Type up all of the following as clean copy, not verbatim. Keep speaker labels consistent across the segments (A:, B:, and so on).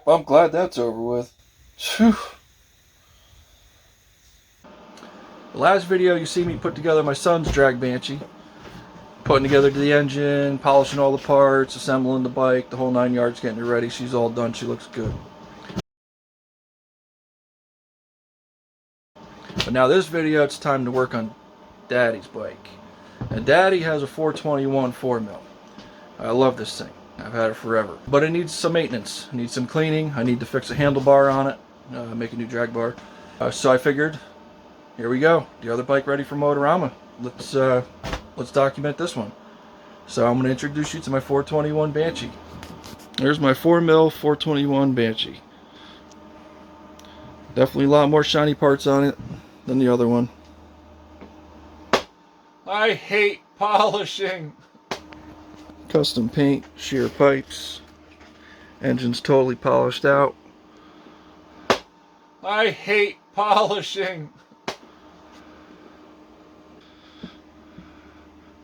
A: Well, I'm glad that's over with. Whew. The last video you see me put together my son's drag Banshee. Putting together the engine, polishing all the parts, assembling the bike, the whole 9 yards, getting her ready. She's all done. She looks good. But now this video, it's time to work on Daddy's bike. And Daddy has a 421 4mm. I love this thing. I've had it forever. But it needs some maintenance. It needs some cleaning. I need to fix a handlebar on it. Make a new drag bar. So I figured, here we go. The other bike ready for Motorama. Let's document this one. So I'm going to introduce you to my 421 Banshee. There's my 4mm 421 Banshee. Definitely a lot more shiny parts on it than the other one. I hate polishing. Custom paint, shear pipes. Engine's totally polished out. I hate polishing.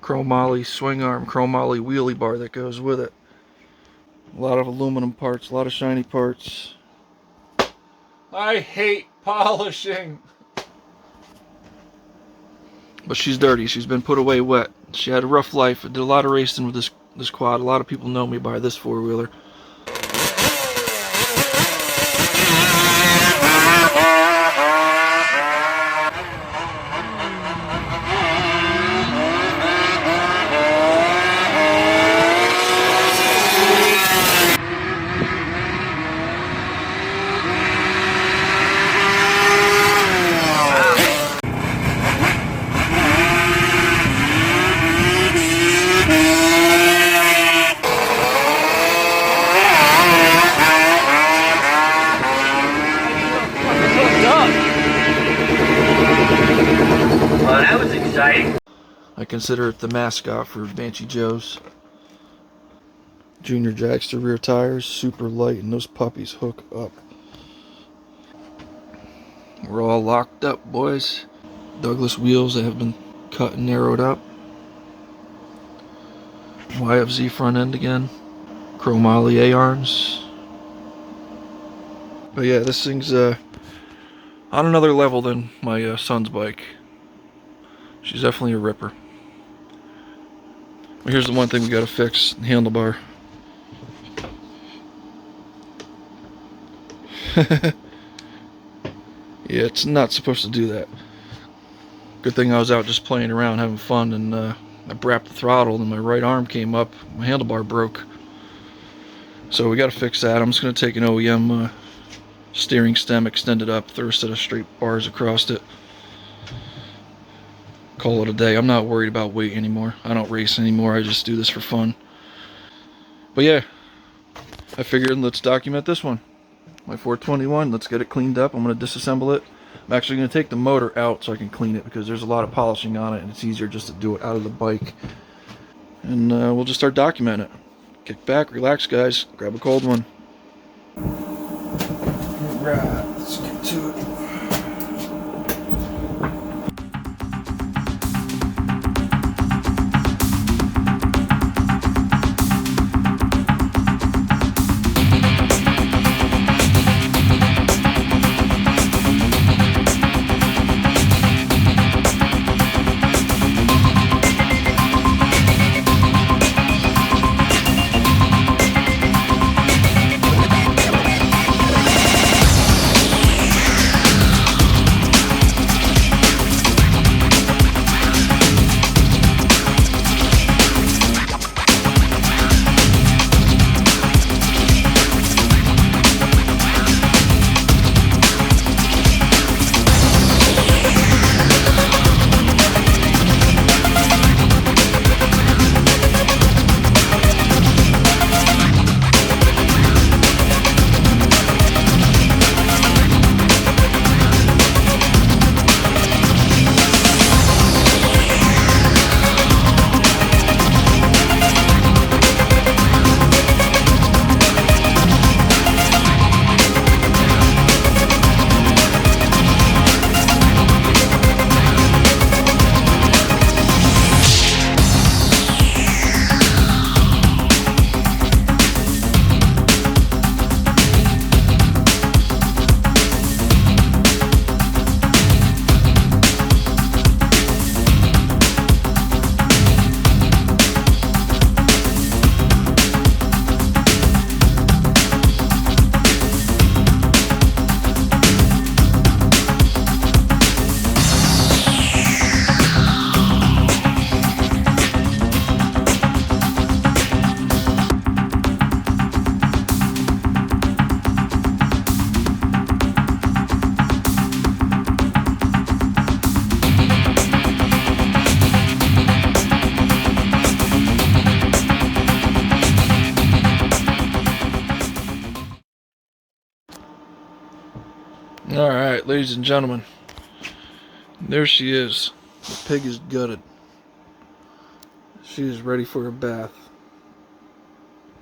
A: Chromoly swing arm, chromoly wheelie bar that goes with it. A lot of aluminum parts, a lot of shiny parts. I hate polishing. But she's dirty. She's been put away wet. She had a rough life. I did a lot of racing with this quad. A lot of people know me by this four-wheeler.
B: Well, that was exciting.
A: I consider it the mascot for Banshee Joe's. Junior Dragster rear tires, super light, and those puppies hook up. We're all locked up, boys. Douglas wheels that have been cut and narrowed up. YFZ front end again. Chromoly A-arms. But yeah, this thing's on another level than my son's bike. She's definitely a ripper. But here's the one thing we gotta fix, the handlebar. Yeah, it's not supposed to do that. Good thing I was out just playing around, having fun, and I brapped the throttle and my right arm came up, my handlebar broke. So we gotta fix that. I'm just gonna take an OEM steering stem, extend it up, throw a set of straight bars across it. Call it a day. I'm not worried about weight anymore. I don't race anymore. I just do this for fun. But yeah, I figured let's document this one. My 421, let's get it cleaned up. I'm going to disassemble it. I'm actually going to take the motor out so I can clean it because there's a lot of polishing on it and it's easier just to do it out of the bike. And we'll just start documenting it. Kick back, relax guys, grab a cold one. Alright, let's get to it. Alright, ladies and gentlemen. There she is. The pig is gutted. She is ready for a bath.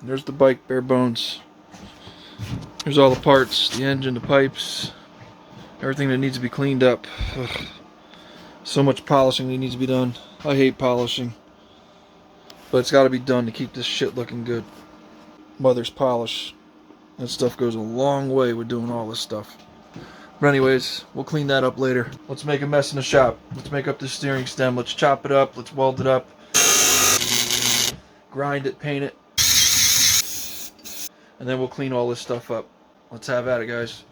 A: There's the bike, bare bones. Here's all the parts, the engine, the pipes, everything that needs to be cleaned up. Ugh. So much polishing that needs to be done. I hate polishing, but it's got to be done to keep this shit looking good. Mother's polish. That stuff goes a long way with doing all this stuff. But anyways, we'll clean that up later. Let's make a mess in the shop. Let's make up this steering stem. Let's chop it up. Let's weld it up. Grind it, paint it. And then we'll clean all this stuff up. Let's have at it, guys.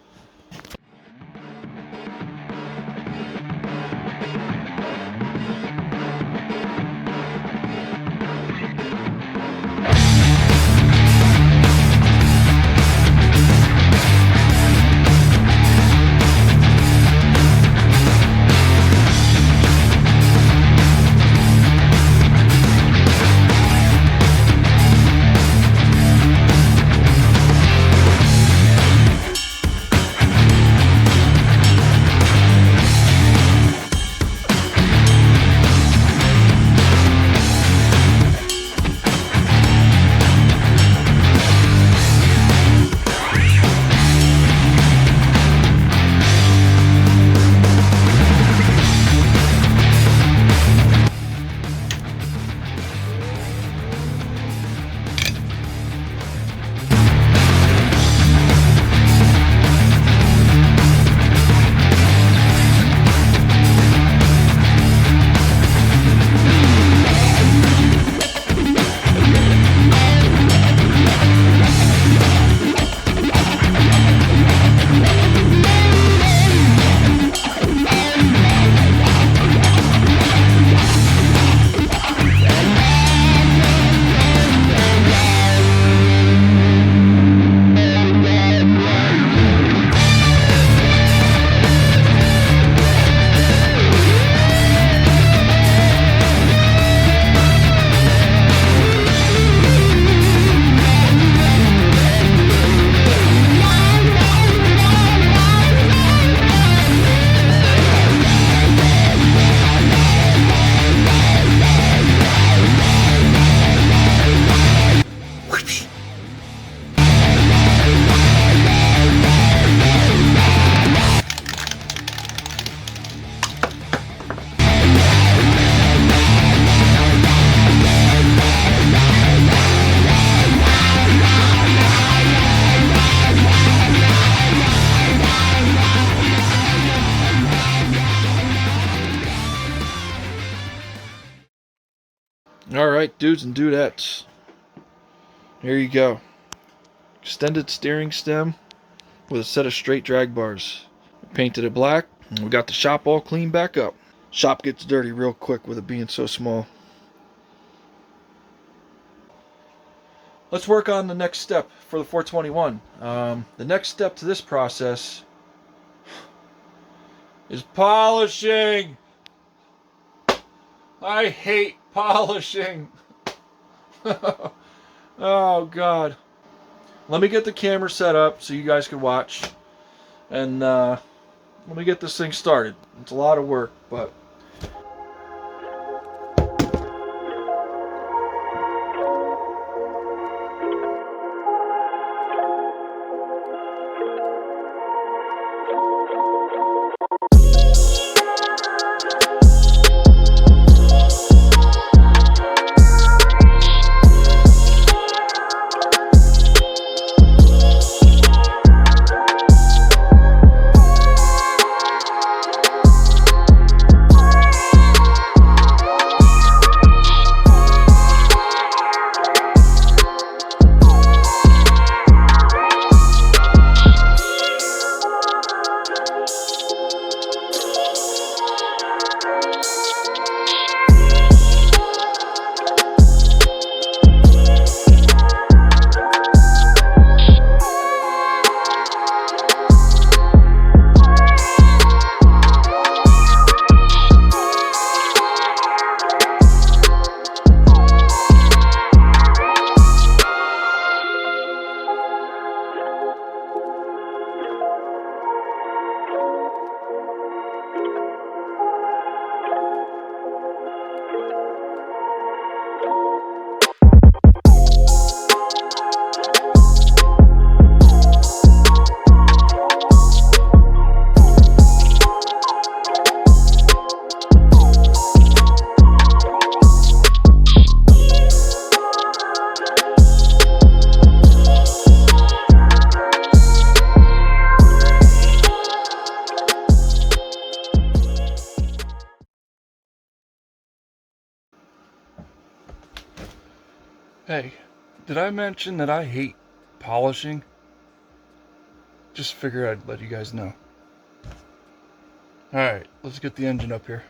A: Alright, dudes and dudettes. Here you go. Extended steering stem with a set of straight drag bars. Painted it black, and we got the shop all cleaned back up. Shop gets dirty real quick with it being so small. Let's work on the next step for the 421. The next step to this process is polishing. I hate polishing. Oh God. Let me get the camera set up so you guys can watch. And let me get this thing started. It's a lot of work, but Hey, did I mention that I hate polishing? Just figured I'd let you guys know. Alright, let's get the engine up here.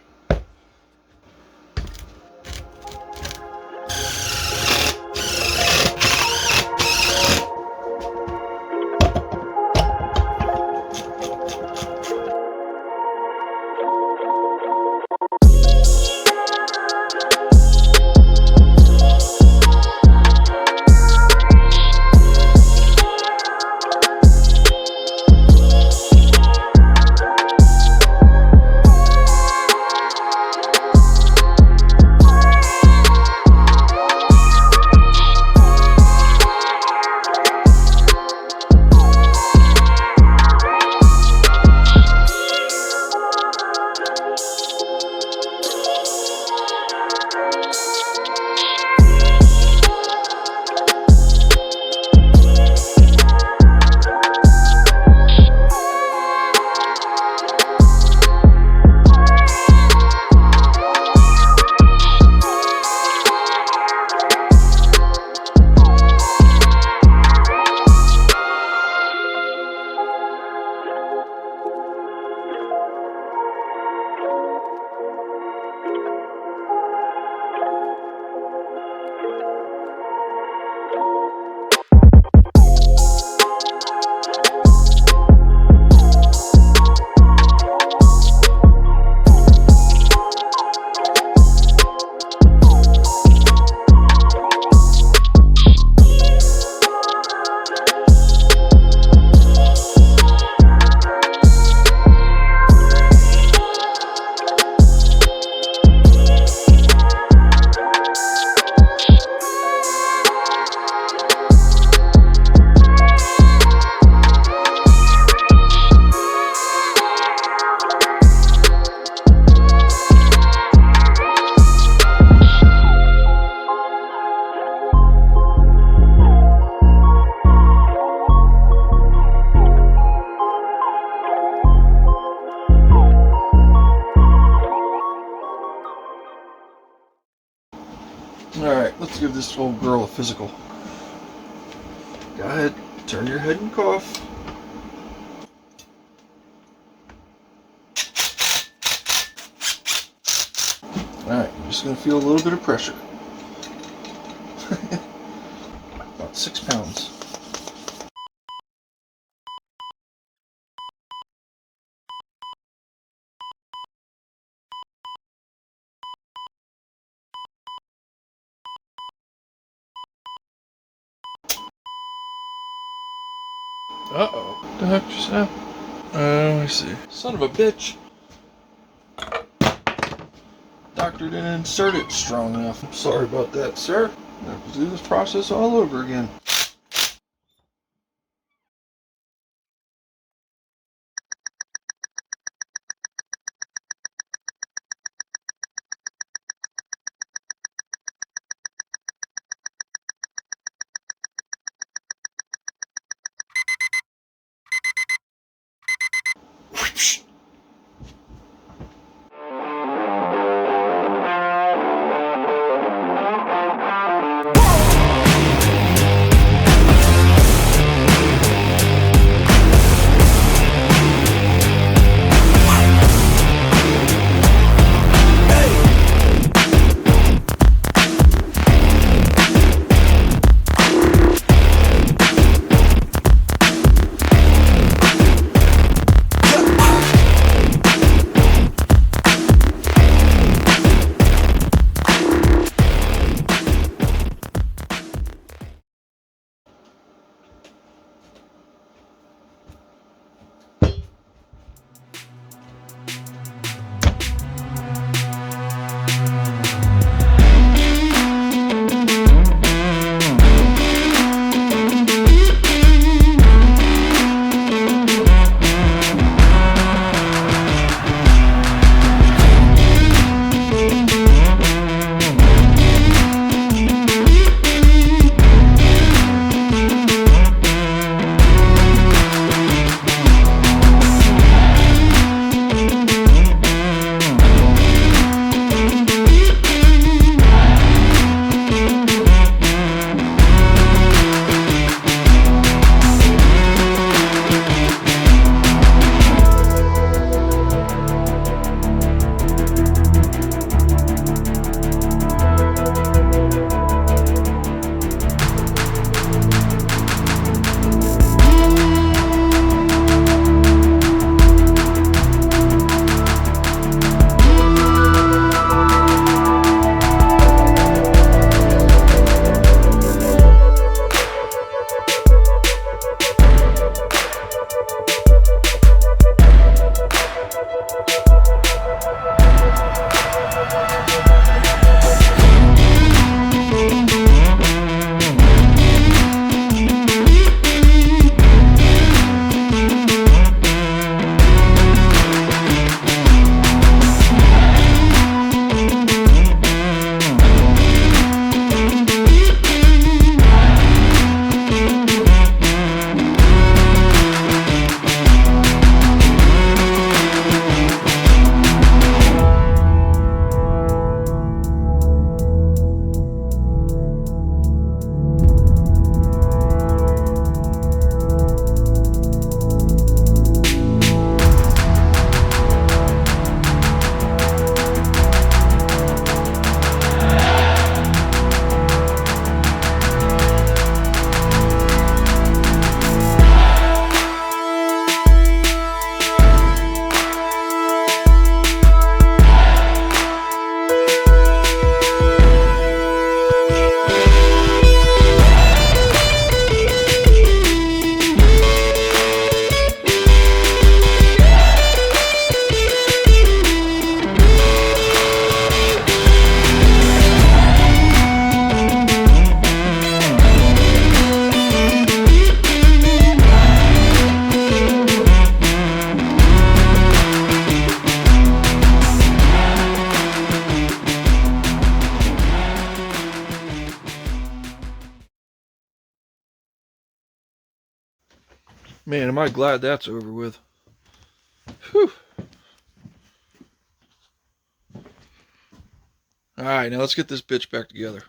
A: Alright, let's give this old girl a physical. Go ahead, turn your head and cough. Alright, I'm just going to feel a little bit of pressure. About 6 pounds. Uh-oh. What the heck just happened? I see. Son of a bitch. Doctor didn't insert it strong enough. I'm sorry about that, sir. I have to do this process all over again. Man, am I glad that's over with. Whew. Alright, now let's get this bitch back together.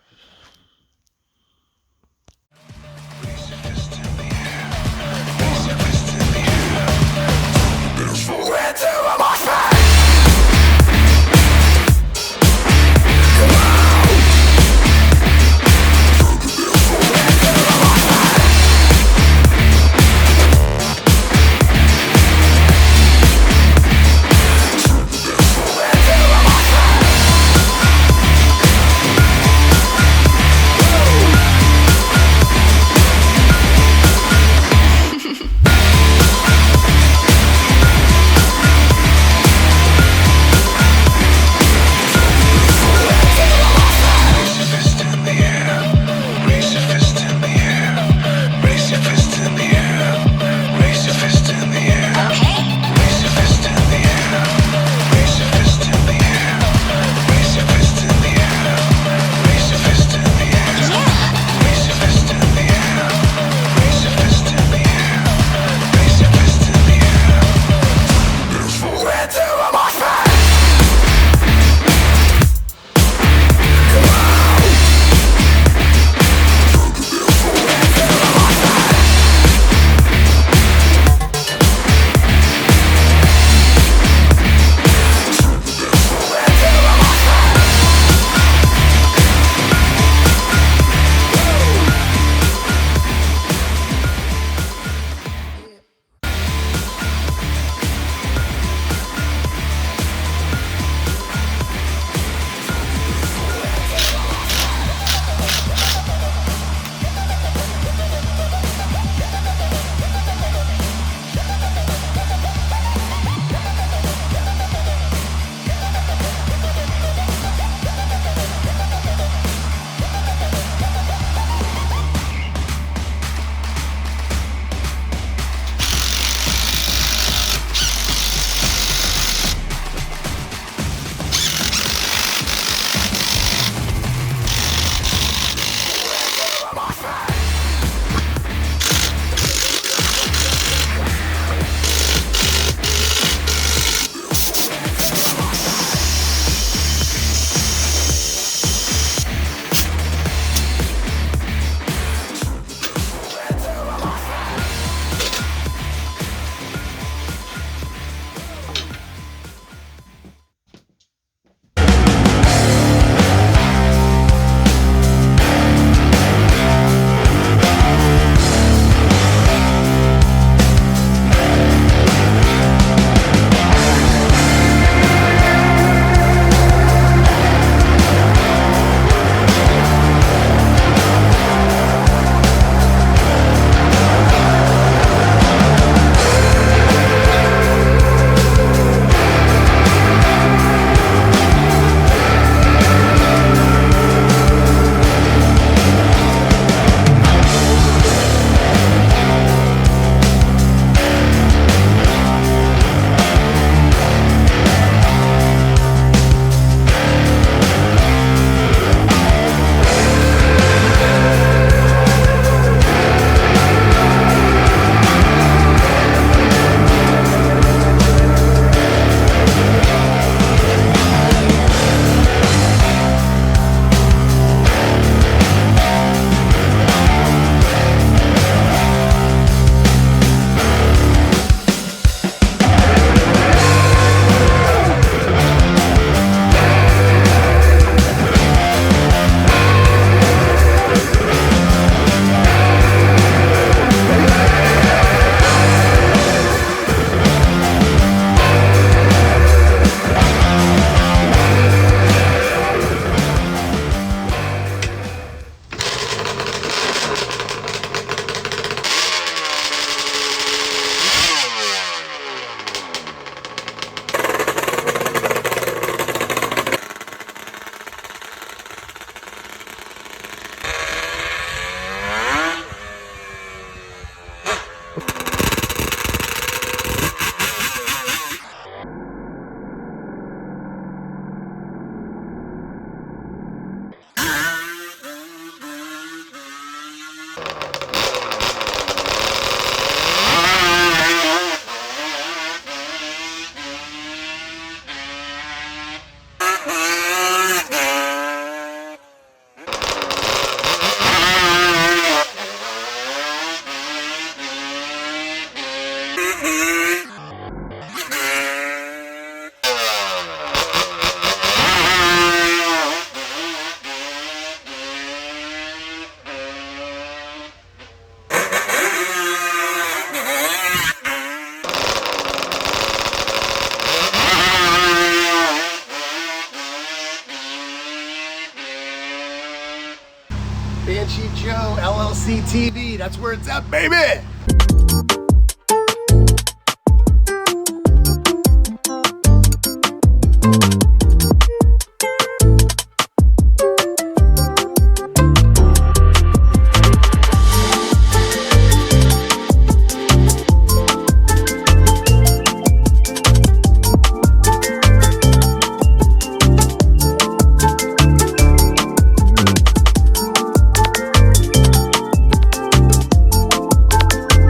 B: CTV, that's where it's at, baby!